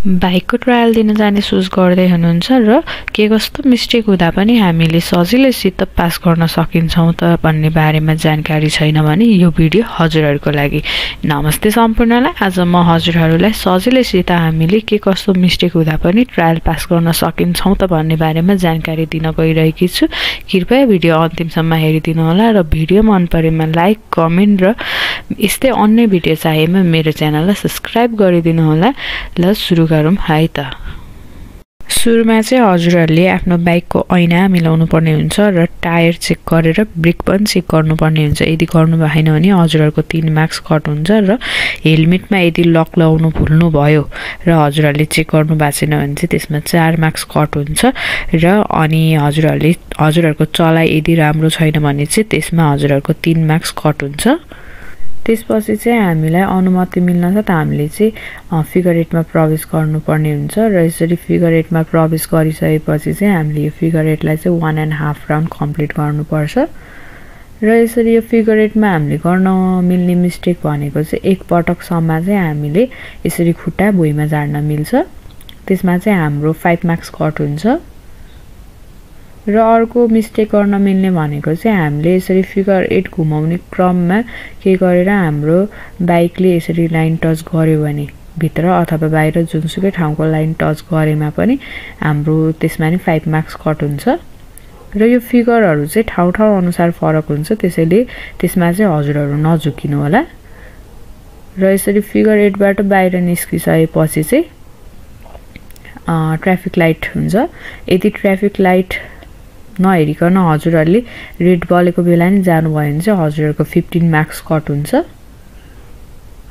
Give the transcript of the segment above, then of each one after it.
बाइकको ट्रायल दिन जाने सोच गर्दै हुनुहुन्छ र के कस्तो मिस्टेक हुँदा पनि हामीले सजिलैसित पास गर्न सकिन्छौँ त भन्ने बारेमा जानकारी छैन भने यो भिडियो हजुरहरूको लागि। नमस्ते सम्पूर्णलाई। आज म हजुरहरूलाई सजिलैसित हामीले के कस्तो मिस्टेक हुँदा पनि ट्रायल पास गर्न सकिन्छौँ त भन्ने बारेमा जानकारी दिन गइरहेकी छु। कृपया भिडियो अन्तिमसम्म हेरिदिनु होला र भिडियो मन परेमा लाइक, कमेन्ट र यस्तै अन्य भिडियो चाहिएमा मेरो च्यानललाई सब्स्क्राइब गरिदिनु होला। ल सुरु गरौँ है त। सुरुमा चाहिँ हजुरहरूले आफ्नो बाइकको ऐना मिलाउनु पर्ने हुन्छ र टायर चेक गरेर ब्रेक पनि चेक गर्नुपर्ने हुन्छ। यदि गर्नु भएन भने हजुरहरूको 3 मार्क्स कट हुन्छ र हेलमेटमा यदि लक लगाउनु भुल्नु भयो र हजुरहरूले चेक गर्नु भएको छैन भने चाहिँ त्यसमा 4 मार्क्स कट हुन्छ र अनि हजुरहरूको चलाइ यदि राम्रो छैन भने चाहिँ त्यसमा हजुरहरूको 3 मार्क्स कट हुन्छ। त्यसपछि चाहिँ हामीलाई अनुमति मिल्न साथ हामीले चाहिँ फिगर 8 मा प्रवेश गर्नुपर्ने हुन्छ र यसरी फिगर 8 मा प्रवेश गरिसकेपछि चाहिँ हामीले यो फिगर 8 लाई चाहिँ 1.5 राउन्ड कम्प्लिट गर्नुपर्छ। र यसरी यो फिगर 8 मा हामीले गर्न मिल्ने मिस्टेक भनेको चाहिँ एक पटकसम्म चाहिँ हामीले यसरी खुट्टा भुइँमा झार्न मिल्छ। त्यसमा चाहिँ हाम्रो 5 मार्क्स कट हुन्छ। र अर्को मिस्टेक गर्न मिल्ने भनेको चाहिँ हामीले यसरी फिगर 8 घुमाउने क्रममा के गरेर हाम्रो बाइकले यसरी लाइन टच गर्यो भने भित्र अथवा बाहिर जुनसुकै ठाउँको लाइन टच गरेमा पनि हाम्रो त्यसमा नि 5 मार्क्स कट हुन्छ। र यो फिगरहरू चाहिँ ठाउँ अनुसार फरक हुन्छ, त्यसैले त्यसमा चाहिँ हजुरहरू नझुकिनु होला। र यसरी फिगर 8 बाट बाहिर निस्किसकेपछि चाहिँ ट्राफिक लाइट हुन्छ। यदि ट्राफिक लाइट नहेरिकन हजुरहरूले रेड बलेको बेला नि जानुभयो भने चाहिँ हजुरहरूको 15 मार्क्स कट हुन्छ।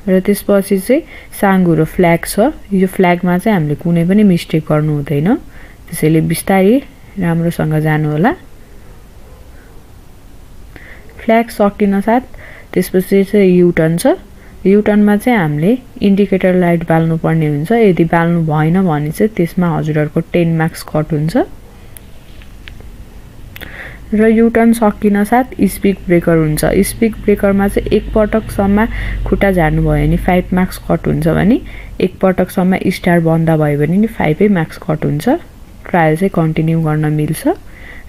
र त्यसपछि चाहिँ साङ्गुरो फ्ल्याग छ। यो फ्ल्यागमा चाहिँ हामीले कुनै पनि मिस्टेक गर्नु हुँदैन, त्यसैले बिस्तारै राम्रोसँग जानु होला। फ्ल्याग सकिन साथ त्यसपछि चाहिँ युटर्न छ। युटर्नमा चाहिँ हामीले इन्डिकेटर लाइट बाल्नु पर्ने हुन्छ। यदि बाल्नु भएन भने चाहिँ त्यसमा हजुरहरूको 10 मार्क्स कट हुन्छ। र युटर्न सकिन साथ स्पिड ब्रेकर हुन्छ। स्पिड ब्रेकरमा चाहिँ एक पटकसम्म खुट्टा झार्नु भयो भने 5 मार्क्स कट हुन्छ भने एक पटकसम्म स्टार बन्द भयो भने नि 5 मार्क्स कट हुन्छ। ट्रायल चाहिँ कन्टिन्यू गर्न मिल्छ।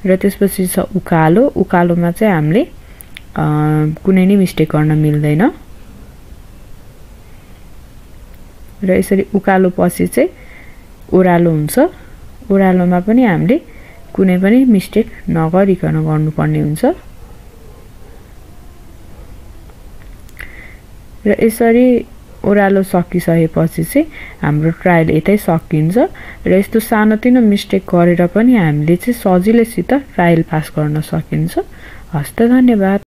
र त्यसपछि छ उकालो। उकालोमा चाहिँ हामीले कुनै नि मिस्टेक गर्न मिल्दैन। र यसरी उकालो पछि चाहिँ ओह्रालो हुन्छ। ओह्रालोमा पनि हामीले कुनै पनि मिस्टेक नगरिकन गर्नुपर्ने हुन्छ। र यसरी ओह्रालो सकिसकेपछि चाहिँ हाम्रो ट्रायल यतै सकिन्छ। र यस्तो सानोतिनो मिस्टेक गरेर पनि हामीले चाहिँ सजिलैसित ट्रायल पास गर्न सकिन्छ। हस्त धन्यवाद।